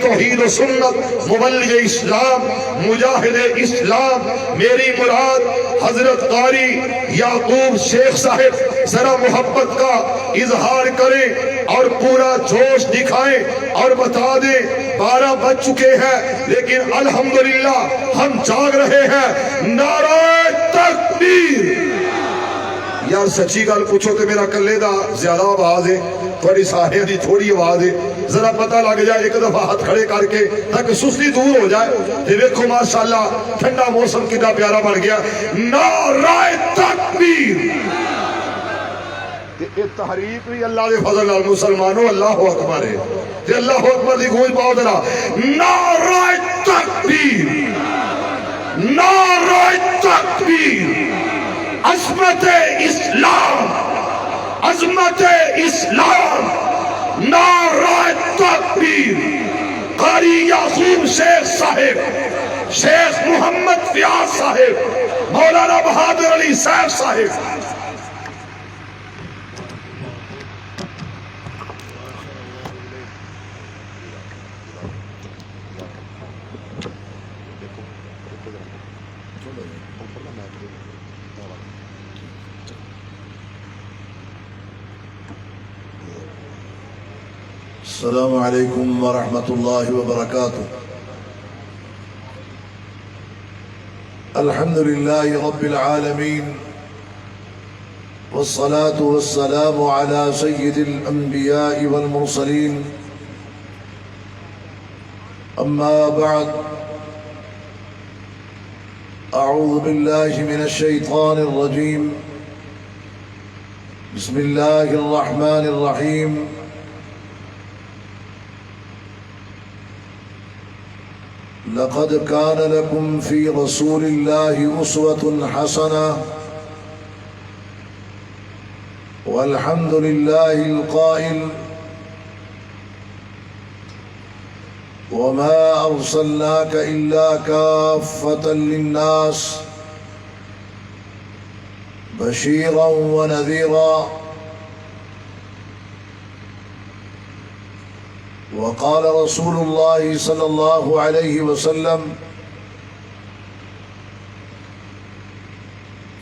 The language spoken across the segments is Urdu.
توحید و سنت، مبلغ اسلام، مجاہد اسلام. میری مراد حضرت قاری یعقوب شیخ صاحب ذرا محبت کا اظہار کریں اور پورا جوش دکھائیں اور بتا دیں 12 بج چکے ہیں لیکن الحمدللہ ہم جاگ رہے ہیں. نعرہ تکبیر. یار سچی گل پوچھو تو میرا کلے دا زیادہ آواز ہے، تھوڑی سارے دی تھوڑی آواز ہے. ذرا پتہ لگ جائے ایک دفعہ ہاتھ کھڑے کر کے تاکہ سستی دور ہو جائے. دیکھو ماشاءاللہ ٹھنڈا موسم کتنا پیارا بن گیا. نعرہ تکبیر. یہ تحریک بھی اللہ دے فضل نال مسلمانوں اللہ اکبر ہے. تے اللہ اکبر دی گونج پاؤ ذرا. نعرہ تکبیر. نعرہ تکبیر. عظمت اسلام. عظمت اسلام. نعرہ تکبیر. قاری یعقوب شیخ صاحب، شیخ محمد فیاض صاحب، مولانا بہادر علی صاحب صاحب. السلام علیکم ورحمۃ اللہ وبرکاتہ. الحمد للہ رب العالمین والصلاة والسلام على سید الانبیاء والمرسلین. اما بعد، اعوذ باللہ من الشیطان الرجیم. بسم اللہ الرحمن الرحیم. لقد كان لكم في رسول الله أسوة حسنة والحمد لله القائل وما أرسلناك إلا كافة للناس بشيرا ونذيرا. وقال رسول الله صلى الله عليه وسلم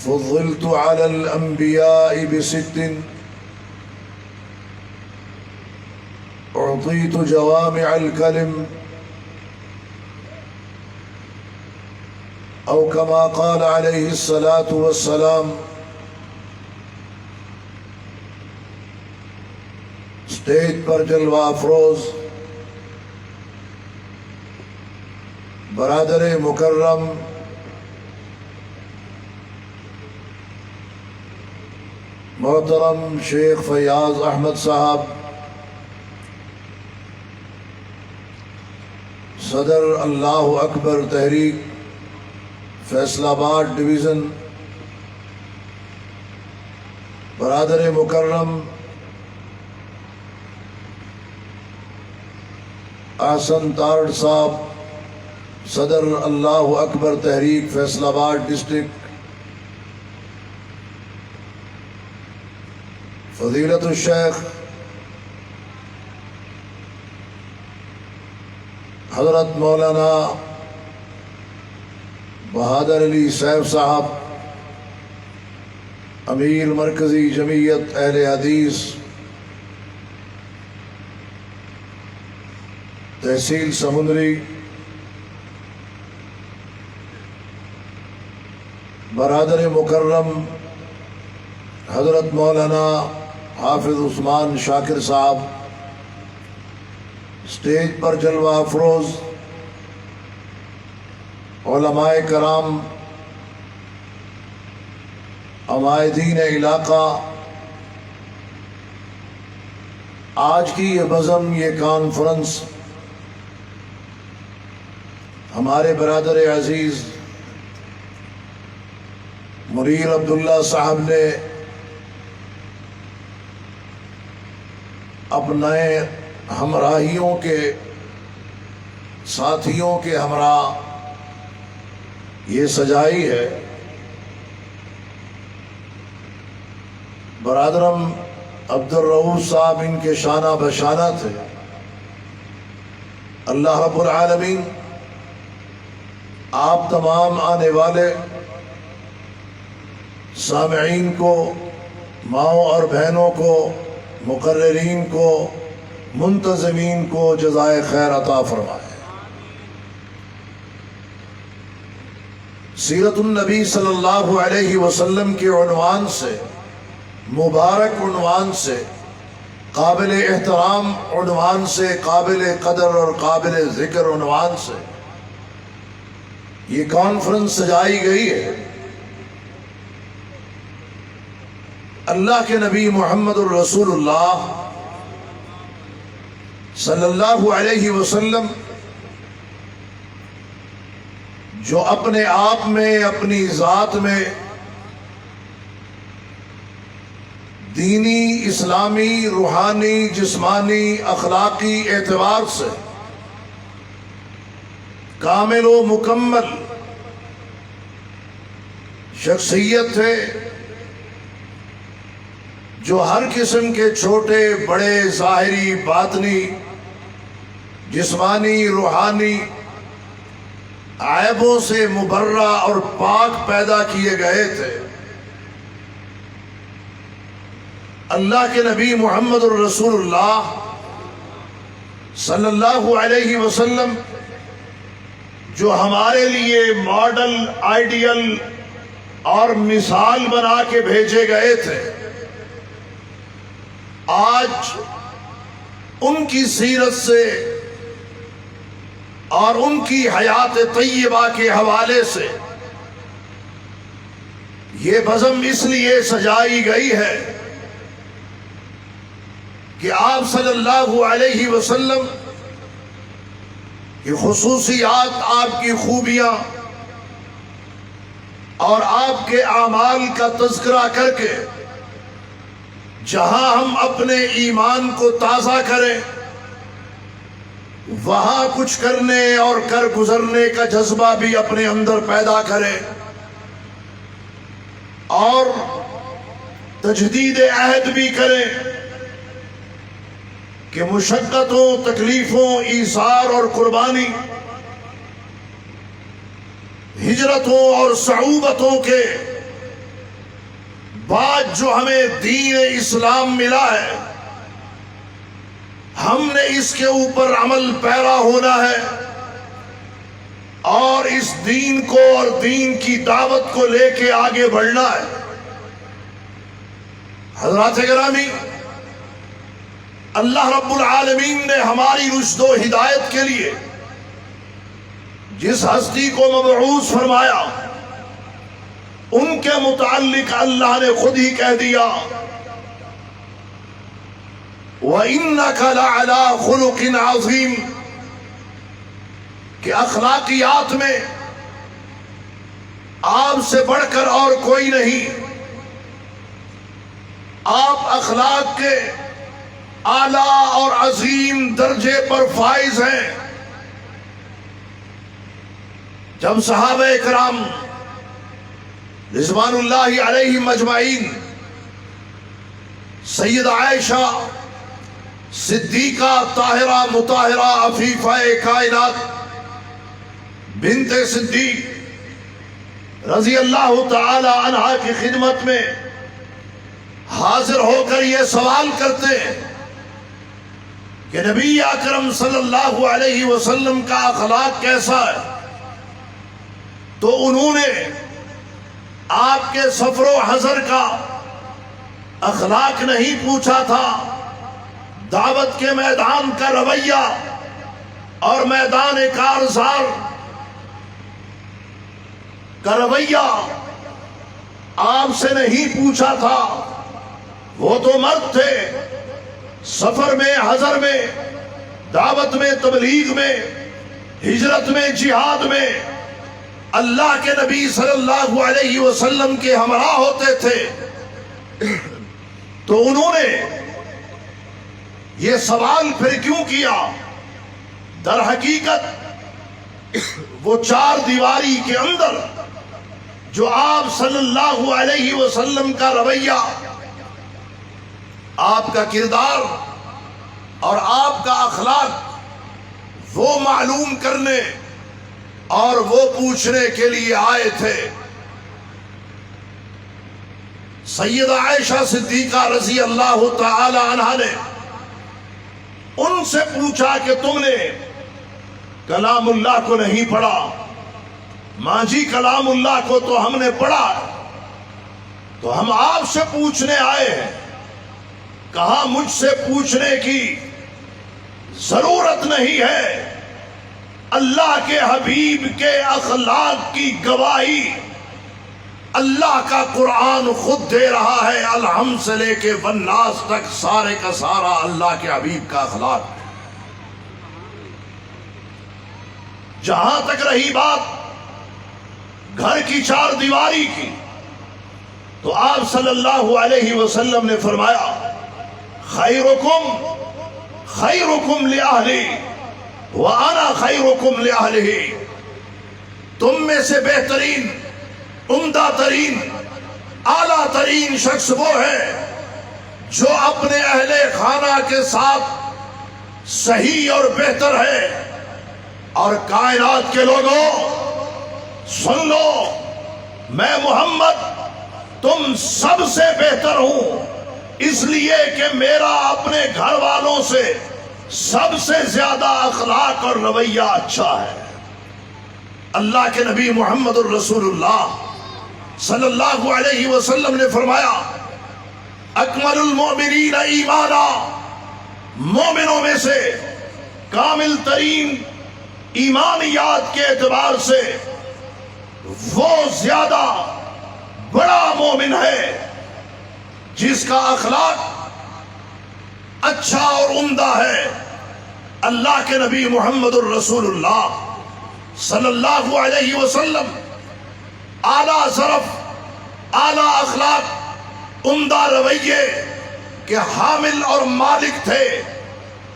فضلت على الأنبياء ب6 أعطيت جوامع الكلم أو كما قال عليه الصلاة والسلام. اسٹیج پر جلوہ افروز برادر مکرم محترم شیخ فیاض احمد صاحب، صدر اللہ اکبر تحریک فیصل آباد ڈویژن، برادر مکرم احسن تارڑ صاحب، صدر اللہ اکبر تحریک فیصل آباد ڈسٹرکٹ، فضیلت الشیخ حضرت مولانا بہادر علی صاحب صاحب، امیر مرکزی جمعیت اہل حدیث تحصیل سمندری، برادر مکرم حضرت مولانا حافظ عثمان شاکر صاحب، اسٹیج پر جلوہ افروز علماء کرام، عمائدین علاقہ. آج کی یہ بزم، یہ کانفرنس ہمارے برادر عزیز منیر عبداللہ صاحب نے اپنے ہمراہیوں کے ساتھیوں کے ہمراہ یہ سجائی ہے. برادرم عبد الرؤوف صاحب ان کے شانہ بشانہ تھے. اللہ رب العالمین آپ تمام آنے والے سامعین کو، ماؤں اور بہنوں کو، مقررین کو، منتظمین کو جزائے خیر عطا فرمائے۔ سیرت النبی صلی اللہ علیہ وسلم کے عنوان سے، مبارک عنوان سے، قابل احترام عنوان سے، قابل قدر اور قابل ذکر عنوان سے یہ کانفرنس سجائی گئی ہے۔ اللہ کے نبی محمد الرسول اللہ صلی اللہ علیہ وسلم جو اپنے آپ میں، اپنی ذات میں دینی، اسلامی، روحانی، جسمانی، اخلاقی اعتبار سے کامل و مکمل شخصیت تھے، جو ہر قسم کے چھوٹے بڑے ظاہری، باطنی، جسمانی، روحانی عیبوں سے مبرہ اور پاک پیدا کیے گئے تھے۔ اللہ کے نبی محمد الرسول اللہ صلی اللہ علیہ وسلم جو ہمارے لیے ماڈل، آئیڈیل اور مثال بنا کے بھیجے گئے تھے، آج ان کی سیرت سے اور ان کی حیات طیبہ کے حوالے سے یہ بزم اس لیے سجائی گئی ہے کہ آپ صلی اللہ علیہ وسلم کی خصوصیات، آپ کی خوبیاں اور آپ کے اعمال کا تذکرہ کر کے جہاں ہم اپنے ایمان کو تازہ کریں، وہاں کچھ کرنے اور کر گزرنے کا جذبہ بھی اپنے اندر پیدا کریں، اور تجدید عہد بھی کریں کہ مشقتوں، تکلیفوں، ایثار اور قربانی، ہجرتوں اور صعوبتوں کے بعد جو ہمیں دین اسلام ملا ہے، ہم نے اس کے اوپر عمل پیرا ہونا ہے اور اس دین کو اور دین کی دعوت کو لے کے آگے بڑھنا ہے۔ حضرات گرامی، اللہ رب العالمین نے ہماری رشد و ہدایت کے لیے جس ہستی کو مبعوث فرمایا، ان کے متعلق اللہ نے خود ہی کہہ دیا وَإِنَّكَ لَعَلَىٰ خُلُقٍ عَظِيمٍ، کہ اخلاقیات میں آپ سے بڑھ کر اور کوئی نہیں، آپ اخلاق کے اعلیٰ اور عظیم درجے پر فائز ہیں۔ جب صحابہ کرام رضوان اللہ علیہم اجمعین، سید عائشہ صدیقہ طاہرہ مطہرہ عفیفہ کائنات بنت صدیق رضی اللہ تعالی عنہا کی خدمت میں حاضر ہو کر یہ سوال کرتے ہیں کہ نبی اکرم صلی اللہ علیہ وسلم کا اخلاق کیسا ہے، تو انہوں نے آپ کے سفر و حضر کا اخلاق نہیں پوچھا تھا، دعوت کے میدان کا رویہ اور میدان کارزار کا رویہ آپ سے نہیں پوچھا تھا۔ وہ تو مرد تھے، سفر میں، حضر میں، دعوت میں، تبلیغ میں، ہجرت میں، جہاد میں اللہ کے نبی صلی اللہ علیہ وسلم کے ہمراہ ہوتے تھے۔ تو انہوں نے یہ سوال پھر کیوں کیا؟ در حقیقت وہ چار دیواری کے اندر جو آپ صلی اللہ علیہ وسلم کا رویہ، آپ کا کردار اور آپ کا اخلاق وہ معلوم کرنے اور وہ پوچھنے کے لیے آئے تھے۔ سیدہ عائشہ صدیقہ رضی اللہ تعالی عنہا نے ان سے پوچھا کہ تم نے کلام اللہ کو نہیں پڑھا؟ ماں جی کلام اللہ کو تو ہم نے پڑھا، تو ہم آپ سے پوچھنے آئے ہیں۔ کہا مجھ سے پوچھنے کی ضرورت نہیں ہے، اللہ کے حبیب کے اخلاق کی گواہی اللہ کا قرآن خود دے رہا ہے۔ الحمد سے لے کے والناس تک سارے کا سارا اللہ کے حبیب کا اخلاق۔ جہاں تک رہی بات گھر کی چار دیواری کی، تو آپ صلی اللہ علیہ وسلم نے فرمایا خیرکم خیرکم لأہلی وَأَنَا خَيْرُكُمْ لِأَهْلِهِ، تم میں سے بہترین، عمدہ ترین، اعلیٰ ترین شخص وہ ہے جو اپنے اہل خانہ کے ساتھ صحیح اور بہتر ہے۔ اور کائنات کے لوگوں سن لو، میں محمد تم سب سے بہتر ہوں، اس لیے کہ میرا اپنے گھر والوں سے سب سے زیادہ اخلاق اور رویہ اچھا ہے۔ اللہ کے نبی محمد الرسول اللہ صلی اللہ علیہ وسلم نے فرمایا اکمل المؤمنین ایمانا، مومنوں میں سے کامل ترین ایمانیات کے اعتبار سے وہ زیادہ بڑا مومن ہے جس کا اخلاق اچھا اور عمدہ ہے۔ اللہ کے نبی محمد الرسول اللہ صلی اللہ علیہ وسلم اعلیٰ ظرف، اعلیٰ اخلاق، عمدہ رویے کے حامل اور مالک تھے،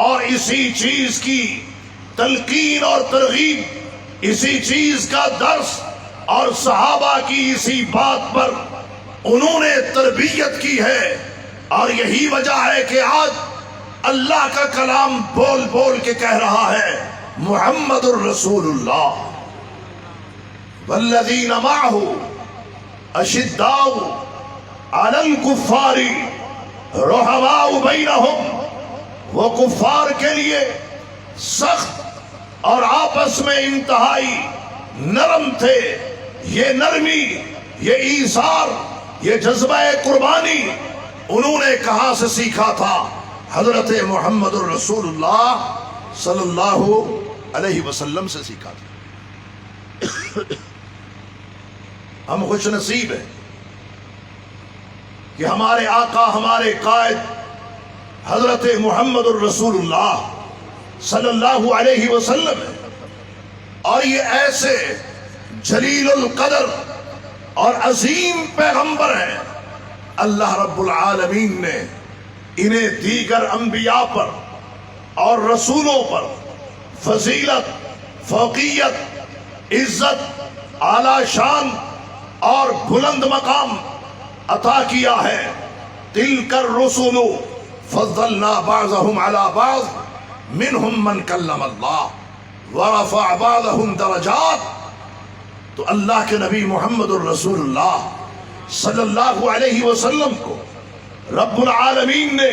اور اسی چیز کی تلقین اور ترغیب، اسی چیز کا درس اور صحابہ کی اسی بات پر انہوں نے تربیت کی ہے۔ اور یہی وجہ ہے کہ آج اللہ کا کلام بول بول کے کہہ رہا ہے محمد الرسول اللہ والذین معہ اشداء علی الکفار رحماء بینہم، وہ کفار کے لیے سخت اور آپس میں انتہائی نرم تھے۔ یہ نرمی، یہ ایثار، یہ جذبہ قربانی انہوں نے کہاں سے سیکھا تھا؟ حضرت محمد الرسول اللہ صلی اللہ علیہ وسلم سے سیکھا تھا۔ ہم خوش نصیب ہیں کہ ہمارے آقا، ہمارے قائد حضرت محمد الرسول اللہ صلی اللہ علیہ وسلم ہے، اور یہ ایسے جلیل القدر اور عظیم پیغمبر ہیں۔ اللہ رب العالمین نے انہیں دیگر انبیاء پر اور رسولوں پر فضیلت، فوقیت، عزت، اعلی شان اور بلند مقام عطا کیا ہے۔ تلک الرسل فضلنا بعضهم على بعض منهم من کلم اللہ ورفع بعضهم درجات۔ تو اللہ کے نبی محمد الرسول اللہ صلی اللہ علیہ وسلم کو رب العالمین نے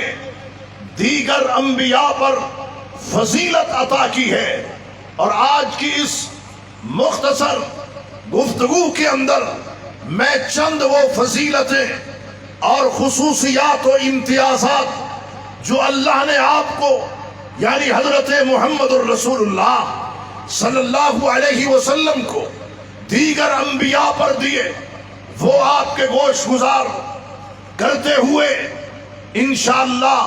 دیگر انبیاء پر فضیلت عطا کی ہے۔ اور آج کی اس مختصر گفتگو کے اندر میں چند وہ فضیلتیں اور خصوصیات و امتیازات جو اللہ نے آپ کو یعنی حضرت محمد الرسول اللہ صلی اللہ علیہ وسلم کو دیگر انبیاء پر دیے، وہ آپ کے گوش گزار کرتے ہوئے انشاءاللہ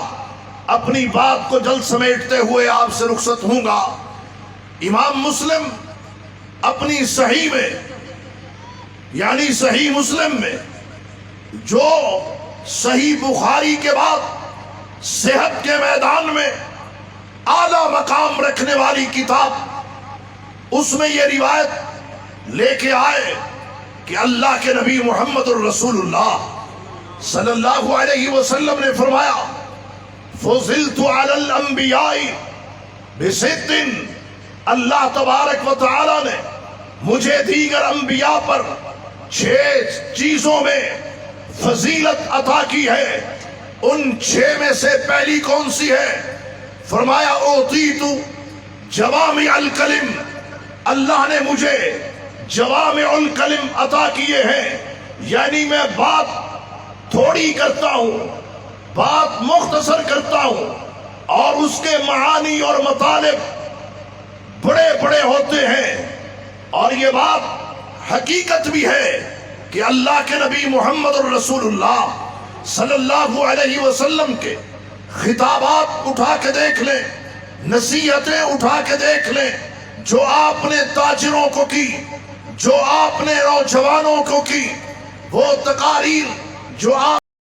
اپنی بات کو جلد سمیٹتے ہوئے آپ سے رخصت ہوں گا۔ امام مسلم اپنی صحیح میں یعنی صحیح مسلم میں، جو صحیح بخاری کے بعد صحت کے میدان میں اعلیٰ مقام رکھنے والی کتاب، اس میں یہ روایت لے کے آئے کہ اللہ کے نبی محمد الرسول اللہ صلی اللہ علیہ وسلم نے فرمایا فضلت علی الانبیاء بست اللہ تبارک و تعالی نے مجھے دیگر انبیاء پر 6 چیزوں میں فضیلت عطا کی ہے، ان 6 میں سے پہلی کون سی ہے؟ فرمایا اوتیت جوامع الکلم، اللہ نے مجھے جوامع الکلم عطا کیے ہیں، یعنی میں بات تھوڑی کرتا ہوں، بات مختصر کرتا ہوں، اور اس کے معانی اور مطالب بڑے بڑے ہوتے ہیں۔ اور یہ بات حقیقت بھی ہے کہ اللہ کے نبی محمد الرسول اللہ صلی اللہ علیہ وسلم کے خطابات اٹھا کے دیکھ لیں، نصیحتیں اٹھا کے دیکھ لیں، جو آپ نے تاجروں کو کی، جو آپ نے نوجوانوں کو کی، وہ تقاریر جو آپ